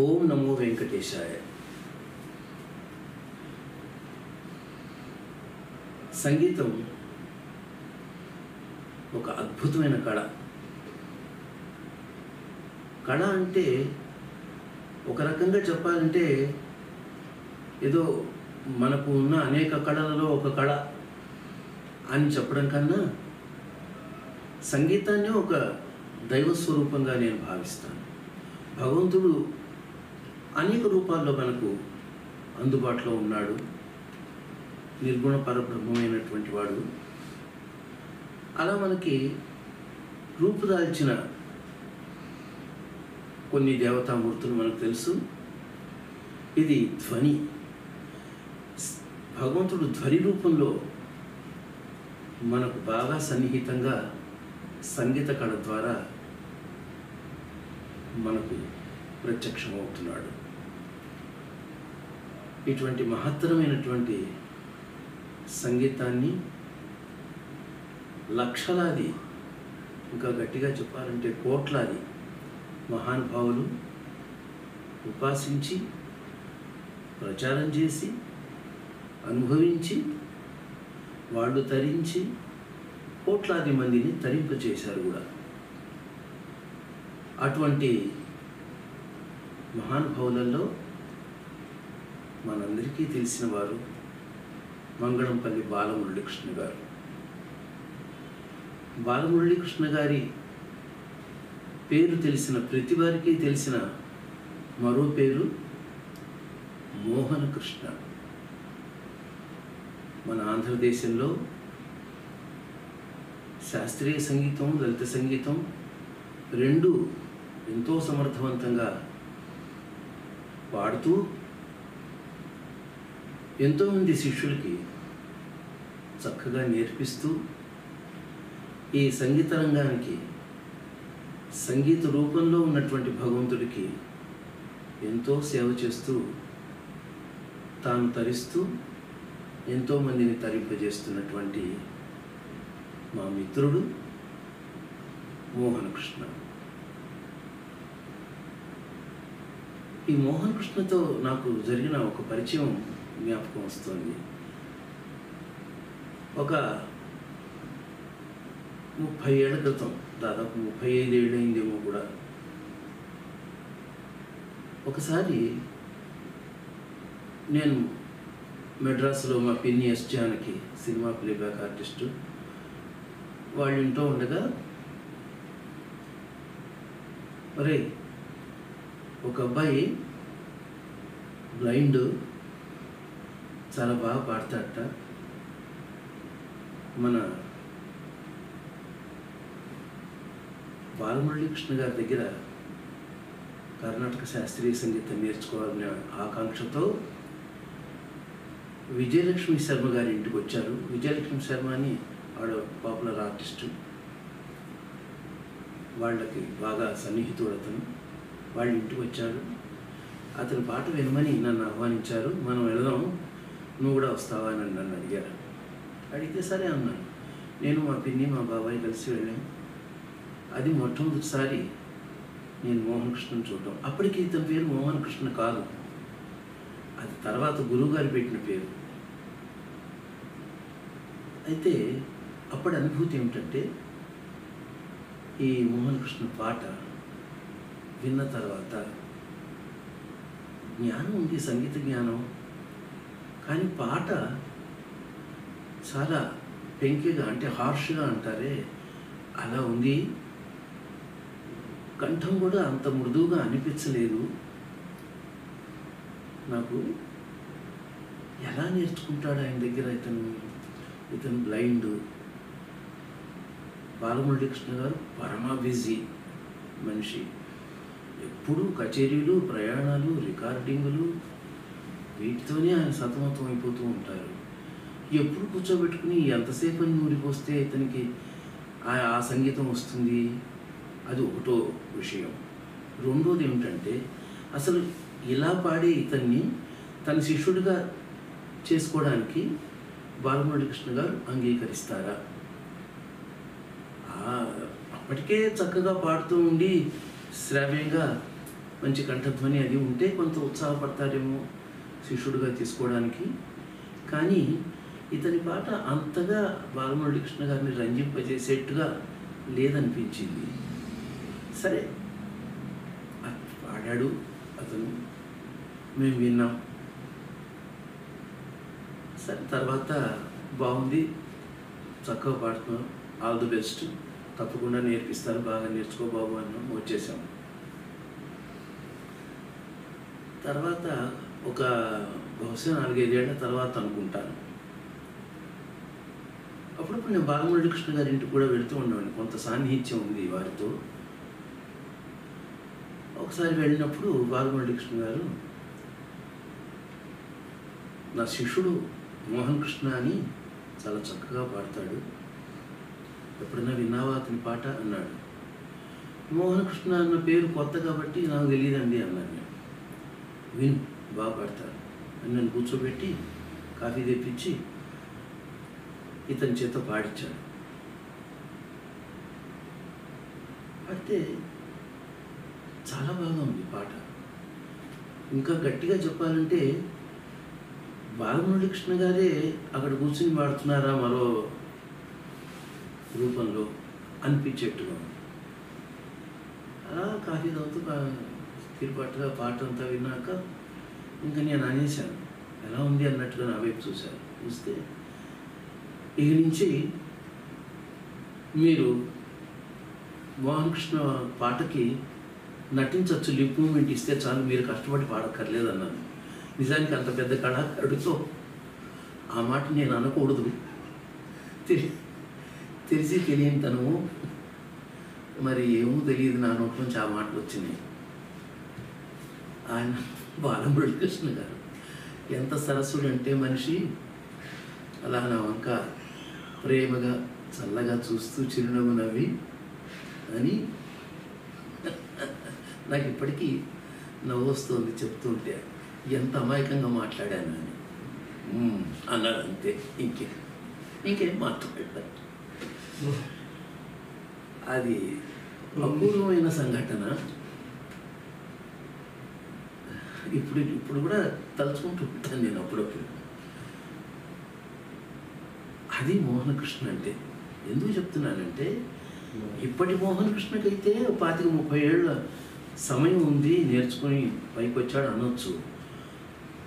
ఓం నమో వెంకటేశాయ. సంగీతం ఒక అద్భుతమైన కళ. కళ అంటే ఒక రకంగా చెప్పాలంటే ఏదో మనకు ఉన్న అనేక కళలలో ఒక కళ అని చెప్పడం కన్నా సంగీతాన్ని ఒక దైవ స్వరూపంగా నేను భావిస్తాను. భగవంతుడు అనేక రూపాల్లో మనకు అందుబాటులో ఉన్నాడు. నిర్గుణ పరబ్రహ్మమైనటువంటి వాడు. అలా మనకి రూపుదాల్చిన కొన్ని దేవతామూర్తులు మనకు తెలుసు. ఇది ధ్వని. భగవంతుడు ధ్వని రూపంలో మనకు బాగా సన్నిహితంగా సంగీత కళ ద్వారా మనకు ప్రత్యక్షమవుతున్నాడు. ఇటువంటి మహత్తరమైనటువంటి సంగీతాన్ని లక్షలాది, ఇంకా గట్టిగా చెప్పాలంటే కోట్లాది మహానుభావులు ఉపాసించి ప్రచారం చేసి అనుభవించి వాళ్ళు తరించి కోట్లాది మందిని తరింపచేశారు కూడా. అటువంటి మహానుభావులలో మనందరికీ తెలిసిన వారు మంగళంపల్లి బాలమురళీకృష్ణ గారు. బాలమురళీకృష్ణ గారి పేరు తెలిసిన ప్రతి వారికి తెలిసిన మరో పేరు మోహనకృష్ణ. మన ఆంధ్రదేశంలో శాస్త్రీయ సంగీతం, లలిత సంగీతం రెండు ఎంతో సమర్థవంతంగా పాడుతూ ఎంతోమంది శిష్యులకి చక్కగా నేర్పిస్తూ ఈ సంగీత రంగానికి సంగీత రూపంలో ఉన్నటువంటి భగవంతుడికి ఎంతో సేవ చేస్తూ తాను తరిస్తూ ఎంతోమందిని తరింపజేస్తున్నటువంటి మా మిత్రుడు మోహనకృష్ణ. ఈ మోహనకృష్ణతో నాకు జరిగిన ఒక పరిచయం జ్ఞాపకం వస్తుంది. ఒక 30 ఏళ్ల క్రితం, దాదాపు 35 ఏళ్ళు అయిందేమో కూడా. ఒకసారి నేను మెడ్రాస్లో మా పిన్ని S Janaki cinema playback artist వాళ్ళ ఇంట్లో ఉండగా, ఒరే ఒక అబ్బాయి బ్లైండ్ చాలా బాగా పాడతాడట, మన బాలమురళీకృష్ణ గారి దగ్గర కర్ణాటక శాస్త్రీయ సంగీతం నేర్చుకోవాలనే ఆకాంక్షతో విజయలక్ష్మి శర్మ గారి ఇంటికి వచ్చారు. విజయలక్ష్మి శర్మ అని ఆవిడ పాపులర్ ఆర్టిస్టు. వాళ్ళకి బాగా సన్నిహితుడు అతను. వాళ్ళ ఇంటికి వచ్చాడు. అతని పాట వినమని నన్ను ఆహ్వానించారు. మనం వెళదాం, నువ్వు కూడా వస్తావా అని నన్ను అడిగారు. అడిగితే సరే అన్నాను. నేను మా పిన్ని మా బాబాయ్ కలిసి వెళ్ళాను. అది మొట్టమొదటిసారి నేను మోహనకృష్ణను చూడటం. అప్పటికి ఇతని పేరు మోహనకృష్ణ కాదు, అది తర్వాత గురువుగారు పెట్టిన పేరు. అయితే అప్పటి అనుభూతి ఏమిటంటే, ఈ మోహనకృష్ణ పాట విన్న తర్వాత జ్ఞానం ఉంది, సంగీత జ్ఞానం, కానీ పాట చాలా పెంకిగా, అంటే హార్ష్గా అంటారే అలా ఉంది. కంఠం కూడా అంత మృదువుగా అనిపించలేదు నాకు. ఎలా నేర్చుకుంటాడు ఆయన దగ్గర? ఇతను బ్లైండ్. బాలమురళీకృష్ణ గారు పరమ బిజీ మనిషి. ఎప్పుడూ కచేరీలు, ప్రయాణాలు, రికార్డింగులు, వీటితోనే ఆయన సతమతం అయిపోతూ ఉంటారు. ఎప్పుడు కూర్చోబెట్టుకుని ఎంతసేపు అని నూరిపోస్తే ఇతనికి ఆ సంగీతం వస్తుంది? అది ఒకటో విషయం. రెండోది ఏమిటంటే, అసలు ఇలా పాడే ఇతన్ని తన శిష్యుడిగా చేసుకోవడానికి బాలమురళీకృష్ణ గారు అంగీకరిస్తారా? అప్పటికే చక్కగా పాడుతూ ఉండి శ్రావ్యంగా మంచి కంఠధ్వని అది ఉంటే కొంత ఉత్సాహపడతారేమో శిష్యుడిగా తీసుకోవడానికి. కానీ ఇతని పాట అంతగా బాలమురళీకృష్ణ గారిని రంజింపజేసేట్టుగా లేదనిపించింది. సరే పాడాడు అతను, మేము విన్నాం. సరే తర్వాత బాగుంది, చక్కగా పాడుతున్నాం, ఆల్ ది బెస్ట్, తప్పకుండా నేర్పిస్తారు, బాగా నేర్చుకో బాబు అన్నాం, వచ్చేసాం. తర్వాత ఒక బహుశా 4-5 ఏళ్ల తర్వాత అనుకుంటాను, అప్పుడప్పుడు నేను బాలమురళీకృష్ణ గారి ఇంటికి కూడా వెళుతూ ఉండేవాడిని, కొంత సాన్నిహిత్యం ఉంది వారితో. ఒకసారి వెళ్ళినప్పుడు బాలమురళీకృష్ణ గారు, నా శిష్యుడు మోహన్ కృష్ణ అని చాలా చక్కగా పాడతాడు, ఎప్పుడైనా విన్నావా అతని పాట అన్నాడు. మోహన్ కృష్ణ అన్న పేరు కొత్త కాబట్టి నాకు తెలియదండి అన్నాను నేను. విను, బాగా పాడతారు అని నన్ను కూర్చోబెట్టి కాఫీ తెప్పించి ఇతని చేత పాడించాడు. పాడితే చాలా బాగా ఉంది పాట. ఇంకా గట్టిగా చెప్పాలంటే బాలమురళీకృష్ణ గారే అక్కడ కూర్చుని పాడుతున్నారా మరో రూపంలో అనిపించేట్టుగా ఉంది. అలా కాఫీ తాగుతూ తిరుపతిగా పాట అంతా విన్నాక ఇంకా నేను అనేశాను, ఎలా ఉంది అన్నట్టుగా నా వైపు చూశాను. చూస్తే ఇక నుంచి మీరు మోహన్ కృష్ణ పాటకి నటించవచ్చు, లిప్ మూమెంట్ ఇస్తే చాలు, మీరు కష్టపడి పాడక్కర్లేదు అన్నాను. నిజానికి అంత పెద్ద కళాకారుడితో ఆ మాట నేను అనకూడదు, తెలిసి తెలియని తనము, మరి ఏమో తెలియదు, నా నోటి నుంచి ఆ మాటలు వచ్చినాయి. ఆయన బాలమురళీకృష్ణ గారు ఎంత సరస్సుడు అంటే మనిషి, అలా నా వంక ప్రేమగా చల్లగా చూస్తూ చిరునవ్వు నవ్వి అని నాకు ఇప్పటికీ నవ్వు వస్తుంది చెప్తుంటే, ఎంత అమాయకంగా మాట్లాడాను అని అన్నాడు. అంతే, ఇంకేం మాట్లాడాడు. అది అపూర్వమైన సంఘటన. ఇప్పుడు కూడా తలుచుకుంటూ ఉంటాను నేను అప్పుడప్పుడు. అది మోహన్ కృష్ణ అంటే. ఎందుకు చెప్తున్నానంటే, ఇప్పటి మోహన్ కృష్ణకైతే 25-30 ఏళ్ళ సమయం ఉంది, నేర్చుకొని పైకి వచ్చాడు అనొచ్చు.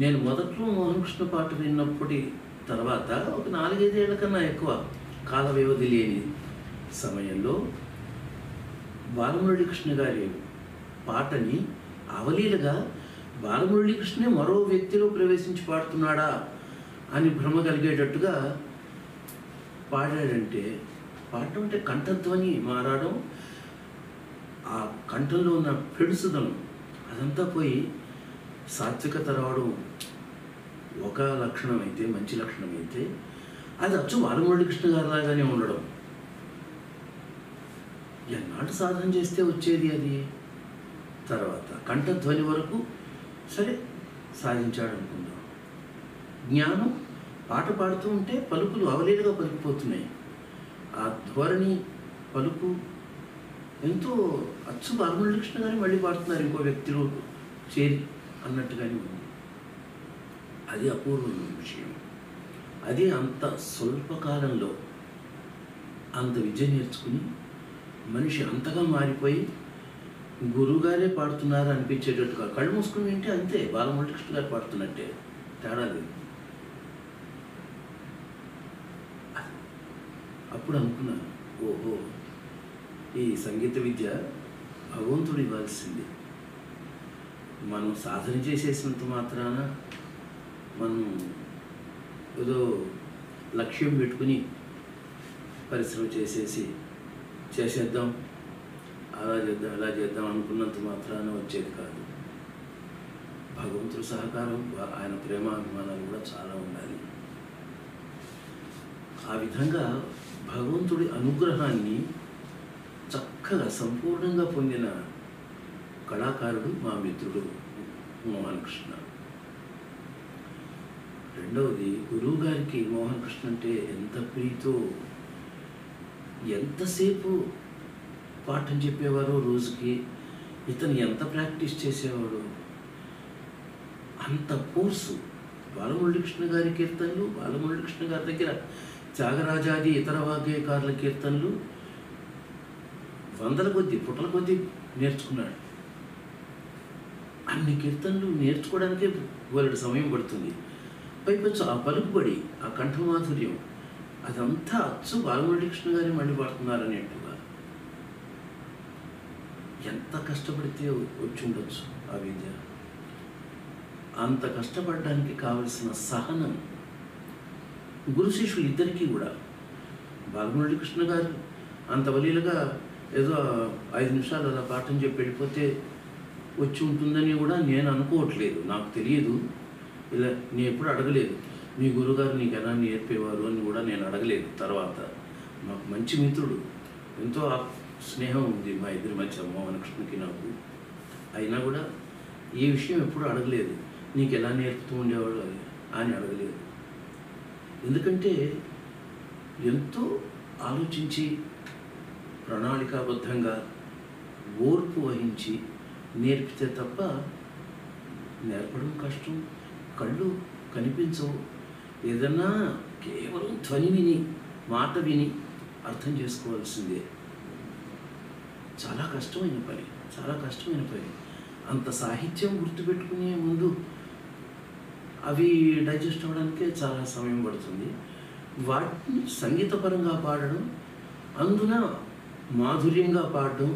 నేను మొదట్లో మోహన్ కృష్ణ పాట విన్నప్పటి తర్వాత ఒక 4-5 ఏళ్ల కన్నా ఎక్కువ కాల వ్యవధి లేని సమయంలో బాలమురళీకృష్ణ గారి పాటని అవలీలగా బాలమురళీకృష్ణే మరో వ్యక్తిలో ప్రవేశించి పాడుతున్నాడా అని భ్రమ కలిగేటట్టుగా పాడాడంటే, పాడటం అంటే కంఠధ్వని మారడం, ఆ కంఠంలో ఉన్న పెడుసుదనం అదంతా పోయి సాత్వికత రావడం ఒక లక్షణం అయితే, మంచి లక్షణం అయితే, అది అచ్చు బాలమురళీకృష్ణ గారి లాగానే ఉండడం. ఎన్నాళ్ళు సాధన చేస్తే వచ్చేది అది. తర్వాత కంఠధ్వని వరకు సరే సాధించాడు అనుకుందాం. జ్ఞానం పాట పాడుతూ ఉంటే పలుకులు అవలీలుగా పలికిపోతున్నాయి. ఆ ధోరణి పలుకు ఎంతో అచ్చు బాలమురళీకృష్ణ గారిని మళ్ళీ పాడుతున్నారు ఇంకో వ్యక్తిలో చేరి అన్నట్టుగానే ఉంది. అది అపూర్వమైన విషయం. అది అంత స్వల్పకాలంలో అంత విద్య నేర్చుకుని మనిషి అంతగా మారిపోయి గురువుగారే పాడుతున్నారు అనిపించేటట్టుగా కళ్ళు మూసుకుని వింటే అంతే, బాలమురళీకృష్ణ గారు పాడుతున్నట్టే, తేడా లేదు. అప్పుడు అనుకున్నాను, ఓహో, ఈ సంగీత విద్య భగవంతుడు ఇవ్వాల్సింది. మనం సాధన చేసేసినంత మాత్రాన మనం ఏదో లక్ష్యం పెట్టుకుని పరిశ్రమ చేసేద్దాం, అలా చేద్దాం ఇలా చేద్దాం అనుకున్నంత మాత్రాన వచ్చేది కాదు. భగవంతుడి సహకారం, ఆయన ప్రేమాభిమానాలు కూడా చాలా ఉండాలి. ఆ విధంగా భగవంతుడి అనుగ్రహాన్ని చక్కగా సంపూర్ణంగా పొందిన కళాకారుడు మా మిత్రుడు మోహన్ కృష్ణ. రెండవది, గురువు గారికి మోహన్ కృష్ణ అంటే ఎంత ప్రీతో, ఎంతసేపు పాఠం చెప్పేవారో రోజుకి, ఇతను ఎంత ప్రాక్టీస్ చేసేవాడు, అంత కోర్సు. బాలమురళీకృష్ణ గారి కీర్తనలు, బాలమురళీకృష్ణ గారి దగ్గర త్యాగరాజాది ఇతర వాగ్గేయకారుల కీర్తనలు వందల కొద్దీ పుటల కొద్దీ నేర్చుకున్నాడు. అన్ని కీర్తనలు నేర్చుకోవడానికే బోలెడు సమయం పడుతుంది. పైపచ్చు ఆ పలుకుబడి, ఆ కంఠమాధుర్యం, అదంతా అచ్చు బాలమురళీకృష్ణ గారి మళ్ళీ పాడుతున్నారనేట్టుగా. ఎంత కష్టపడితే వచ్చి ఉండొచ్చు ఆ విద్య. అంత కష్టపడడానికి కావలసిన సహనం గురు శిష్యులు ఇద్దరికీ కూడా. బాలమురళీకృష్ణ గారు అంత వలీలుగా ఏదో 5 నిమిషాలు అలా పాఠం చెప్పి వెళ్ళిపోతే వచ్చి ఉంటుందని కూడా నేను అనుకోవట్లేదు. నాకు తెలియదు, ఇలా నేను ఎప్పుడు అడగలేదు. మీ గురుగారు నీకు ఎలా నేర్పేవారు అని కూడా నేను అడగలేదు. తర్వాత మాకు మంచి మిత్రుడు, ఎంతో స్నేహం ఉంది మా ఇద్దరి మధ్య, మోహనకృష్ణకి నాకు. అయినా కూడా ఈ విషయం ఎప్పుడు అడగలేదు, నీకు ఎలా నేర్పుతూ ఉండేవాడు అది అని అడగలేదు. ఎందుకంటే ఎంతో ఆలోచించి ప్రణాళికాబద్ధంగా ఓర్పు వహించి నేర్పితే తప్ప నేర్పడం కష్టం. కళ్ళు కనిపించవు. ఏదన్నా కేవలం ధ్వని విని, మాట విని అర్థం చేసుకోవాల్సిందే. చాలా కష్టమైన పని, చాలా కష్టమైన పని. అంత సాహిత్యం గుర్తుపెట్టుకునే ముందు అవి డైజెస్ట్ అవ్వడానికే చాలా సమయం పడుతుంది. వాటిని సంగీతపరంగా పాడడం, అందున మాధుర్యంగా పాడడం,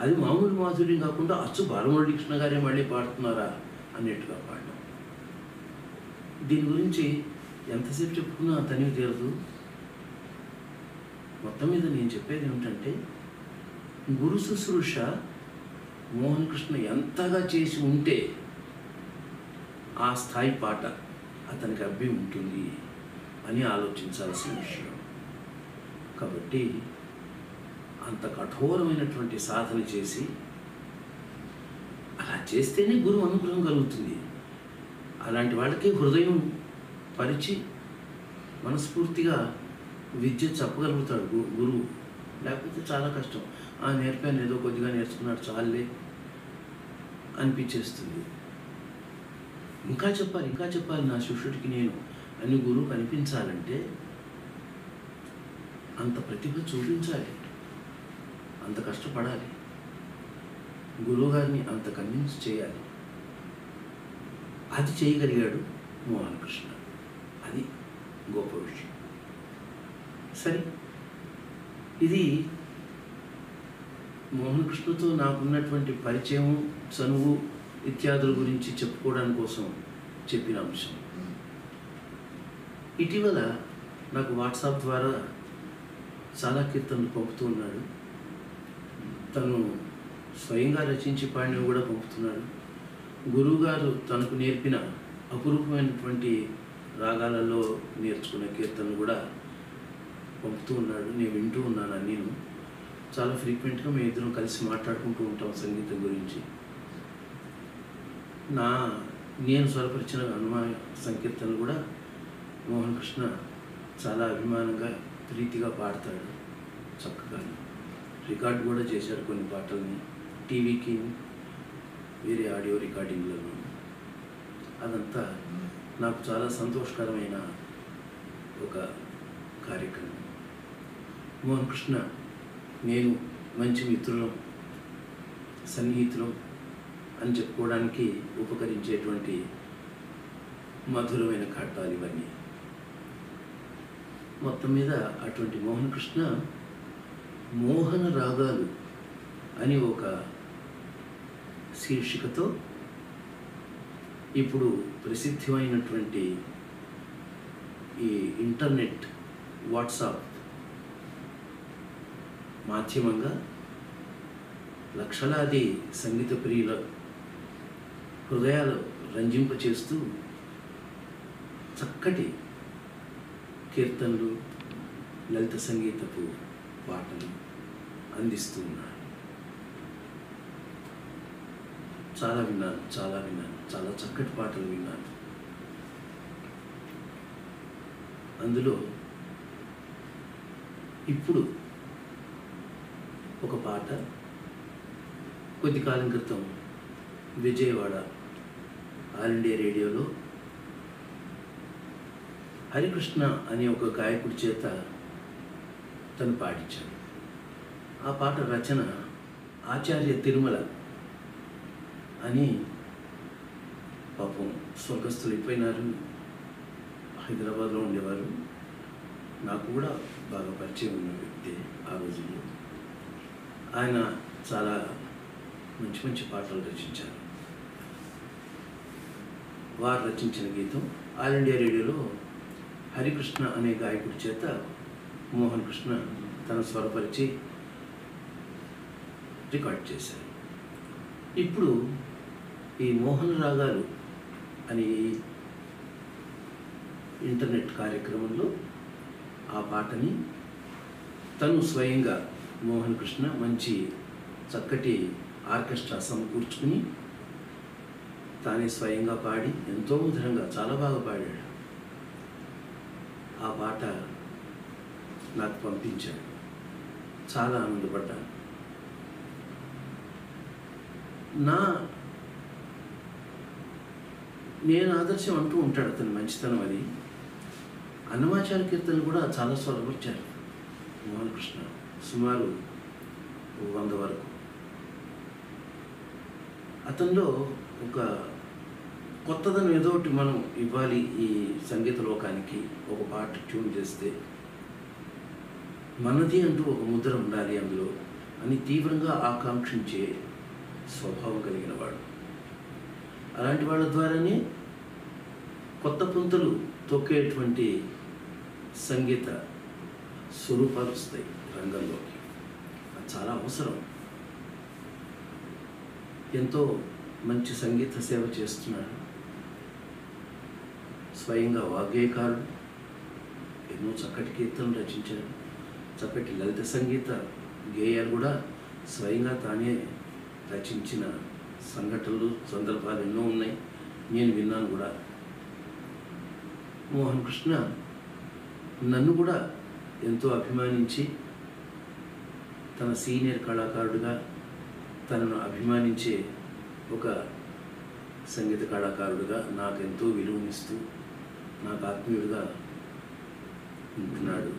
అది మామూలు మాధుర్యం కాకుండా అచ్చు బాలమురళీకృష్ణ గారే మళ్ళీ పాడుతున్నారా అన్నట్టుగా పాడడం. దీని గురించి ఎంతసేపు చెప్పుకున్నా తనివి తీరదు. మొత్తం మీద నేను చెప్పేది ఏమిటంటే, గురు శుశ్రూష మోహనకృష్ణ ఎంతగా చేసి ఉంటే ఆ స్థాయి పాట అతనికి అబ్బి ఉంటుంది అని ఆలోచించాల్సిన విషయం. కాబట్టి అంత కఠోరమైనటువంటి సాధన చేసి అలా చేస్తేనే గురువు అనుగ్రహం కలుగుతుంది. అలాంటి వాళ్ళకి హృదయం పరిచి మనస్ఫూర్తిగా విద్య చెప్పగలుగుతాడు గురువు. లేకపోతే చాలా కష్టం. నేర్పాను, ఏదో కొద్దిగా నేర్చుకున్నాడు, చాలే అనిపించేస్తుంది. ఇంకా చెప్పాలి నా శిష్యుడికి నేను అని గురువు కనిపించాలంటే అంత ప్రతిభ చూపించాలి, అంత కష్టపడాలి, గురువుగారిని అంత కన్విన్స్ చేయాలి. అది చేయగలిగాడు మోహనకృష్ణ. అది గొప్ప విషయం. సరే, ఇది మోహనకృష్ణతో నాకున్నటువంటి పరిచయం, చనువు ఇత్యాదుల గురించి చెప్పుకోవడానికి కోసం చెప్పిన అంశం. ఇటీవల నాకు వాట్సాప్ ద్వారా చాలా కీర్తనలు పంపుతూ ఉన్నాడు. తను స్వయంగా రచించి పాడినవి కూడా పంపుతున్నాడు. గురువుగారు తనకు నేర్పిన అపురూపమైనటువంటి రాగాలలో నేర్చుకున్న కీర్తనలు కూడా పంపుతూ ఉన్నాడు. నేను వింటూ ఉన్నాను. నేను చాలా ఫ్రీక్వెంట్గా మేము ఇద్దరం కలిసి మాట్లాడుకుంటూ ఉంటాం సంగీతం గురించి. నేను స్వరపరిచిన హనుమాన్ సంకీర్తనలు కూడా మోహనకృష్ణ చాలా అభిమానంగా, ప్రీతిగా పాడతాడు. చక్కగా రికార్డు కూడా చేశాడు కొన్ని పాటల్ని, టీవీకి, వేరే ఆడియో రికార్డింగ్లలో. అదంతా నాకు చాలా సంతోషకరమైన ఒక కార్యక్రమం. మోహనకృష్ణ నేను మంచి మిత్రులం, సన్నిహితులం అని చెప్పుకోవడానికి ఉపకరించేటువంటి మధురమైన ఘట్టాలు ఇవన్నీ. మొత్తం మీద అటువంటి మోహనకృష్ణ మోహన రాగాలు అని ఒక శీర్షికతో ఇప్పుడు ప్రసిద్ధమైనటువంటి ఈ ఇంటర్నెట్, వాట్సాప్ మాధ్యమంగా లక్షలాది సంగీత ప్రియుల హృదయాలు రంజింపచేస్తూ చక్కటి కీర్తనలు, లలిత సంగీతపు పాటలు అందిస్తూ ఉన్నారు. చాలా విన్నాను, చాలా చక్కటి పాటలు విన్నాను. అందులో ఇప్పుడు ఒక పాట కొద్ది కాలం క్రితం విజయవాడ ఆల్ ఇండియా రేడియోలో హరికృష్ణ అనే ఒక గాయకుడి చేత తను పాడించాడు. ఆ పాట రచన ఆచార్య తిరుమల అని, పాపం స్వర్గస్థులు అయిపోయినారు, హైదరాబాద్లో ఉండేవారు. నాకు కూడా బాగా పరిచయం ఉన్న వ్యక్తి ఆ రోజుల్లో. ఆయన చాలా మంచి మంచి పాటలు రచించారు. వారు రచించిన గీతం ఆల్ ఇండియా రేడియోలో హరికృష్ణ అనే గాయకుడి చేత మోహన్ కృష్ణ తన స్వరపరిచి రికార్డ్ చేశారు. ఇప్పుడు ఈ మోహన్ రాగాలు అనే ఇంటర్నెట్ కార్యక్రమంలో ఆ పాటని తను స్వయంగా మోహన్ కృష్ణ మంచి చక్కటి ఆర్కెస్ట్రా సమకూర్చుకుని తానే స్వయంగా పాడి ఎంతో మధురంగా చాలా బాగా పాడాడు. ఆ పాట నాకు పంపించాడు. చాలా ఆనందపడ్డాను. నేను ఆదర్శం అంటూ ఉంటాడు అతని మంచితనం. అది అన్నమాచార్య కీర్తనలు కూడా చాలా స్వరపరిచారు మోహన్ కృష్ణ, సుమారు 100 వరకు. అతనిలో ఒక కొత్తదనం ఏదో ఒకటి మనం ఇవ్వాలి ఈ సంగీత లోకానికి. ఒక పాట ట్యూన్ చేస్తే మనది అంటూ ఒక ముద్ర ఉండాలి అందులో అని తీవ్రంగా ఆకాంక్షించే స్వభావం కలిగిన వాడు. అలాంటి వాళ్ళ ద్వారానే కొత్త పుంతలు తొక్కేటువంటి సంగీత స్వరూపాలు వస్తాయి రంగంలోకి. అది చాలా అవసరం. ఎంతో మంచి సంగీత సేవ చేస్తున్నాడు. స్వయంగా వాగ్గేయకారుడు, ఎన్నో చక్కటి కీర్తనలు రచించాడు. చక్కటి లలిత సంగీత గేయాలు కూడా స్వయంగా తానే రచించిన సంఘటనలు, సందర్భాలు ఎన్నో ఉన్నాయి. నేను విన్నాను కూడా. మోహన్ కృష్ణ నన్ను కూడా ఎంతో అభిమానించి, తన సీనియర్ కళాకారుడిగా తనను అభిమానించే ఒక సంగీత కళాకారుడిగా నాకు ఎంతో విలువనిస్తూ నాకు ఆత్మీయుడిగా ఉంటున్నాడు.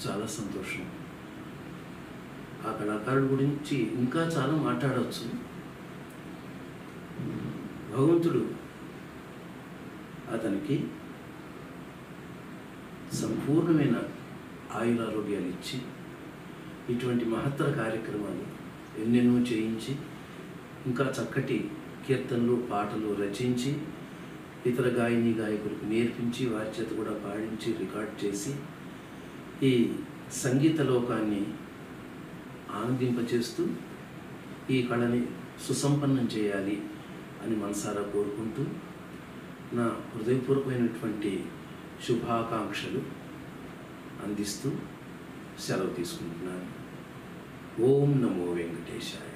చాలా సంతోషం. ఆ కళాకారుడి గురించి ఇంకా చాలా మాట్లాడవచ్చు. భగవంతుడు అతనికి సంపూర్ణమైన ఆయురారోగ్యాలు ఇచ్చి ఇటువంటి మహత్తర కార్యక్రమాలు ఎన్నెన్నో చేయించి, ఇంకా చక్కటి కీర్తనలు, పాటలు రచించి ఇతర గాయని గాయకులకు నేర్పించి వారి చేత కూడా పాడించి రికార్డ్ చేసి ఈ సంగీత లోకాన్ని ఆనందింపచేస్తూ ఈ కళని సుసంపన్నం చేయాలి అని మనసారా కోరుకుంటూ నా హృదయపూర్వకమైనటువంటి శుభాకాంక్షలు అందిస్తూ సెలవు తీసుకుంటున్నాను. ఓం నమో వెంకటేశాయ.